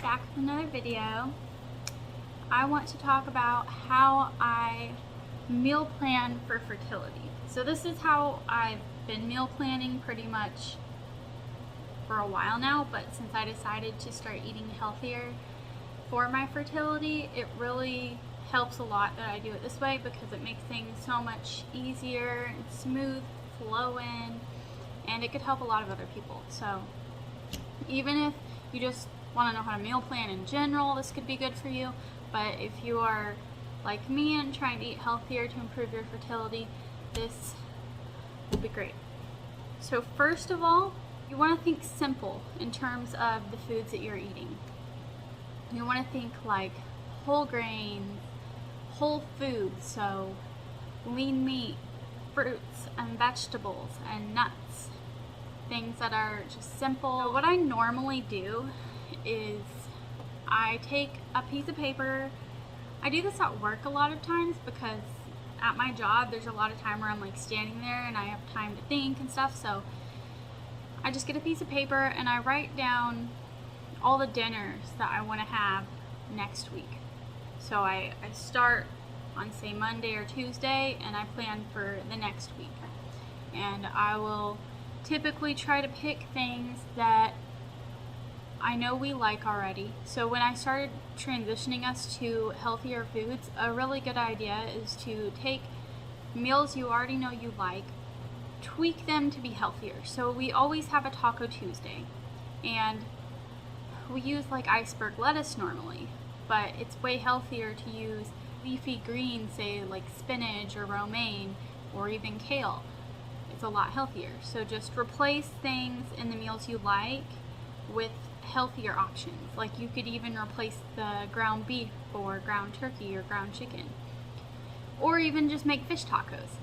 back with another video. I want to talk about how I meal plan for fertility. So this is how I've been meal planning pretty much for a while now, but since I decided to start eating healthier for my fertility, it really helps a lot that I do it this way because it makes things so much easier and smooth flowing, and it could help a lot of other people. So even if you just want to know how to meal plan in general, this could be good for you. But if you are like me and trying to eat healthier to improve your fertility, this will be great. So first of all, you want to think simple in terms of the foods that you're eating. You want to think like whole grains, whole foods, so lean meat, fruits and vegetables and nuts, things that are just simple. So what I normally do is I take a piece of paper. I do this at work a lot of times because at my job there's a lot of time where I'm like standing there and I have time to think and stuff, so I just get a piece of paper and I write down all the dinners that I want to have next week. So I start on say Monday or Tuesday and I plan for the next week, and I will typically try to pick things that I know we like already. So when I started transitioning us to healthier foods, a really good idea is to take meals you already know you like, tweak them to be healthier. So we always have a Taco Tuesday, and we use like iceberg lettuce normally, but it's way healthier to use leafy greens, say like spinach or romaine or even kale. It's a lot healthier. So just replace things in the meals you like with healthier options. Like you could even replace the ground beef for ground turkey or ground chicken, or even just make fish tacos.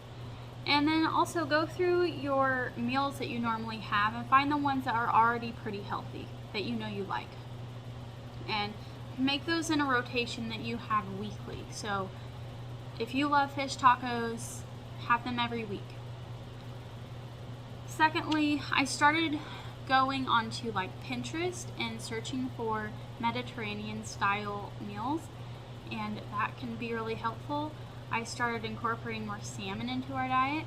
And then also go through your meals that you normally have and find the ones that are already pretty healthy that you know you like, and make those in a rotation that you have weekly. So if you love fish tacos, have them every week. Secondly, I started going onto like Pinterest and searching for Mediterranean style meals, and that can be really helpful. I started incorporating more salmon into our diet.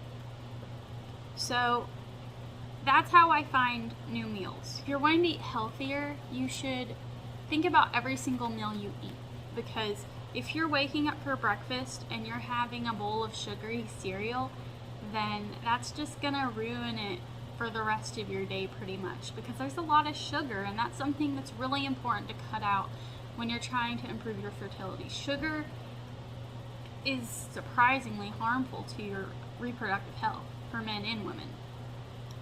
So that's how I find new meals. If you're wanting to eat healthier, you should think about every single meal you eat, because if you're waking up for breakfast and you're having a bowl of sugary cereal, then that's just gonna ruin it for the rest of your day pretty much, because there's a lot of sugar, and that's something that's really important to cut out when you're trying to improve your fertility. Sugar is surprisingly harmful to your reproductive health for men and women.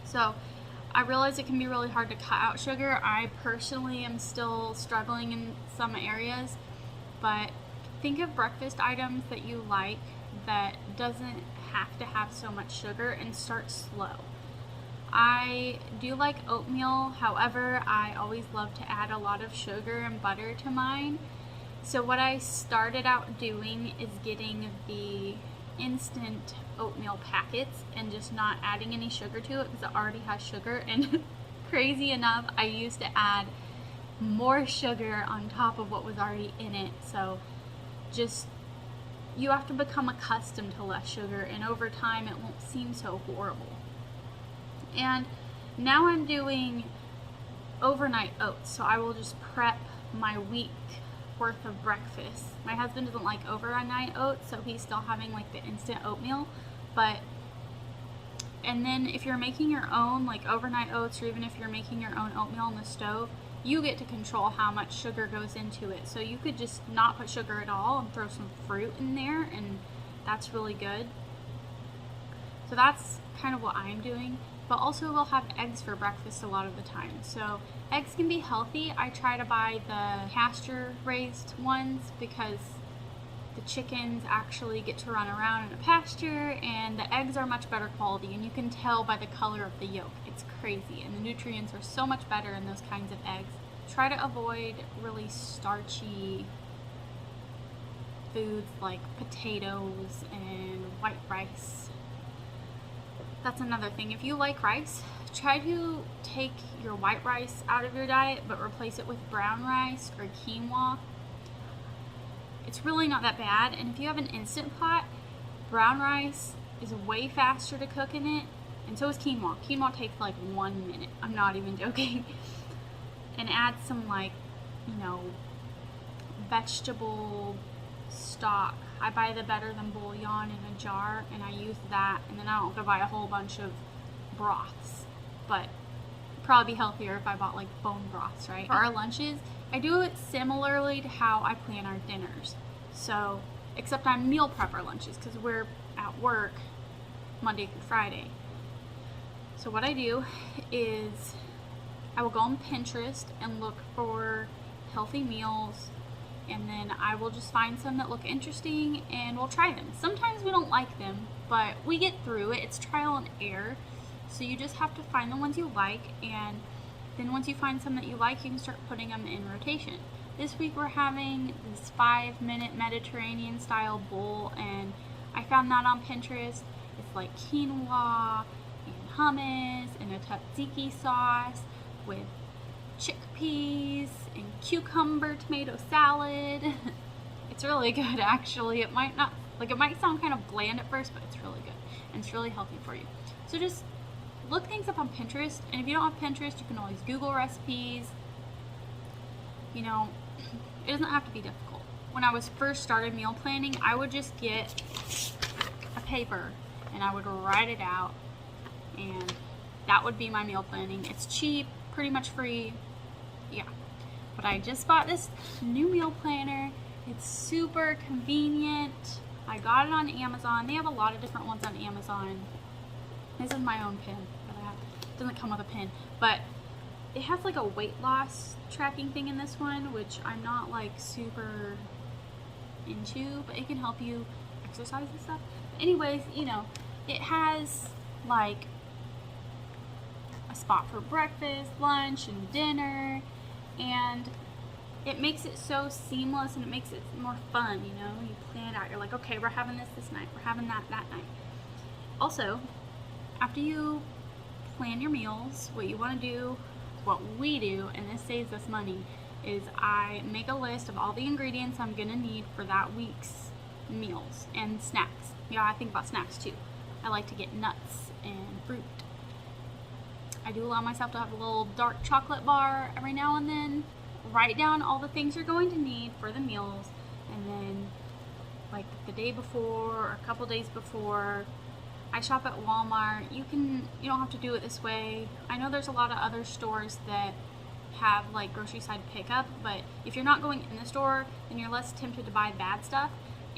So I realize it can be really hard to cut out sugar. I personally am still struggling in some areas, but think of breakfast items that you like that doesn't have to have so much sugar, and start slow. I do like oatmeal, however, I always love to add a lot of sugar and butter to mine. So what I started out doing is getting the instant oatmeal packets and just not adding any sugar to it because it already has sugar. And crazy enough, I used to add more sugar on top of what was already in it. So just, you have to become accustomed to less sugar, and over time it won't seem so horrible. And now I'm doing overnight oats, so I will just prep my week worth of breakfast. My husband doesn't like overnight oats, so he's still having like the instant oatmeal. And then if you're making your own like overnight oats, or even if you're making your own oatmeal on the stove, you get to control how much sugar goes into it. So you could just not put sugar at all and throw some fruit in there, and that's really good. So that's kind of what I'm doing. But also we'll have eggs for breakfast a lot of the time. So eggs can be healthy. I try to buy the pasture raised ones because the chickens actually get to run around in a pasture, and the eggs are much better quality, and you can tell by the color of the yolk. It's crazy, and the nutrients are so much better in those kinds of eggs. Try to avoid really starchy foods like potatoes and white rice. that's another thing. If you like rice, try to take your white rice out of your diet, but replace it with brown rice or quinoa. It's really not that bad. And if you have an Instant Pot, brown rice is way faster to cook in it, and so is quinoa. Quinoa takes like 1 minute. I'm not even joking. And add some, like, you know, vegetable stock. I buy the Better Than bouillon in a jar, and I use that, and then I don't have to buy a whole bunch of broths. But it'd probably be healthier if I bought like bone broths, right? For our lunches, I do it similarly to how I plan our dinners. So, except I meal prep our lunches because we're at work Monday through Friday. So what I do is I will go on Pinterest and look for healthy meals, and then I will just find some that look interesting and we'll try them. Sometimes we don't like them, but we get through it. It's trial and error. So you just have to find the ones you like, and then once you find some that you like, you can start putting them in rotation. This week we're having this 5-minute Mediterranean style bowl, and I found that on Pinterest. It's like quinoa and hummus and a tzatziki sauce with chickpeas and cucumber tomato salad. It's really good, actually. It might sound kind of bland at first, but it's really good and it's really healthy for you. So just look things up on Pinterest, and if you don't have Pinterest, you can always Google recipes. You know, it doesn't have to be difficult. When I was first started meal planning, I would just get a paper and I would write it out, and that would be my meal planning. It's cheap, pretty much free, yeah. But I just bought this new meal planner. It's super convenient. I got it on Amazon. They have a lot of different ones on Amazon. This is my own pin that I have. It doesn't come with a pin, but it has like a weight loss tracking thing in this one, which I'm not like super into, but it can help you exercise and stuff. Anyways, you know, it has like a spot for breakfast, lunch, and dinner, and it makes it so seamless, and it makes it more fun. You know, you plan it out. You're like, okay, we're having this night, we're having that night. Also, after you plan your meals, what you want to do, what we do, and this saves us money, is I make a list of all the ingredients I'm gonna need for that week's meals and snacks. Yeah, I think about snacks too. I like to get nuts and fruit. I do allow myself to have a little dark chocolate bar every now and then. Write down all the things you're going to need for the meals, and then like the day before or a couple days before, I shop at Walmart. You don't have to do it this way. I know there's a lot of other stores that have like grocery side pickup, but if you're not going in the store, then you're less tempted to buy bad stuff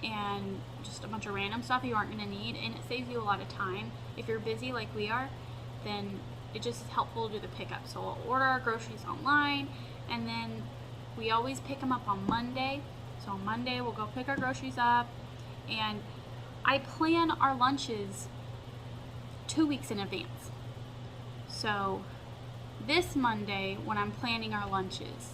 and just a bunch of random stuff you aren't going to need, and it saves you a lot of time. If you're busy like we are, then it just is helpful to do the pickup. So we'll order our groceries online, and then we always pick them up on Monday. So on Monday we'll go pick our groceries up, and I plan our lunches 2 weeks in advance. So this Monday, when I'm planning our lunches,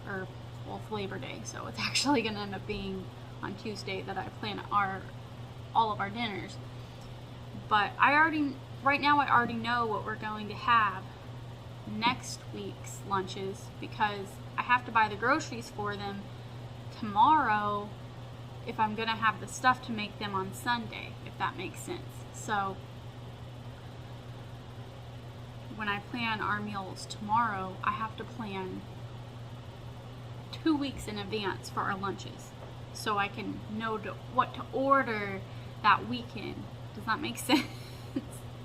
or well, it's Labor Day, so it's actually going to end up being on Tuesday that I plan all of our dinners. But right now I already know what we're going to have next week's lunches, because I have to buy the groceries for them tomorrow if I'm going to have the stuff to make them on Sunday, if that makes sense. So when I plan our meals tomorrow, I have to plan 2 weeks in advance for our lunches, so I can know what to order that weekend. Does that make sense?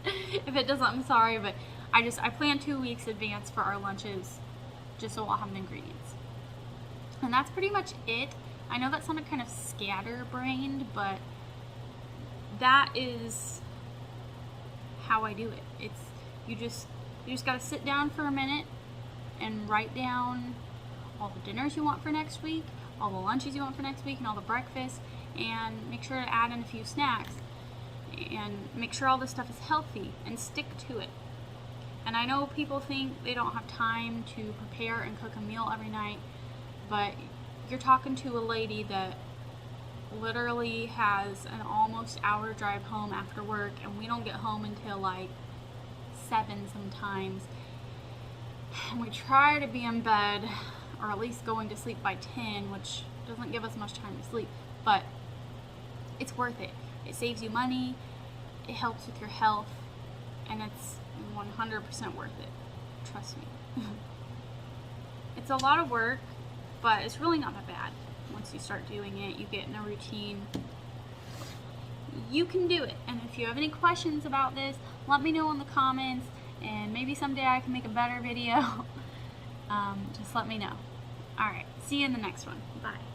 If it doesn't, I'm sorry, but I plan 2 weeks in advance for our lunches, just so I'll have the ingredients. And that's pretty much it. I know that sounded kind of scatterbrained, but that is how I do it. It's you just got to sit down for a minute and write down all the dinners you want for next week, all the lunches you want for next week, and all the breakfasts, and make sure to add in a few snacks, and make sure all this stuff is healthy, and stick to it. And I know people think they don't have time to prepare and cook a meal every night, but you're talking to a lady that literally has an almost hour drive home after work, and we don't get home until like 7 sometimes. And we try to be in bed, or at least going to sleep by 10, which doesn't give us much time to sleep, but it's worth it. It saves you money, it helps with your health, and it's 100% worth it. Trust me. It's a lot of work, but it's really not that bad. Once you start doing it, you get in a routine. You can do it. And if you have any questions about this, let me know in the comments, and maybe someday I can make a better video. Just let me know. Alright, see you in the next one. Bye.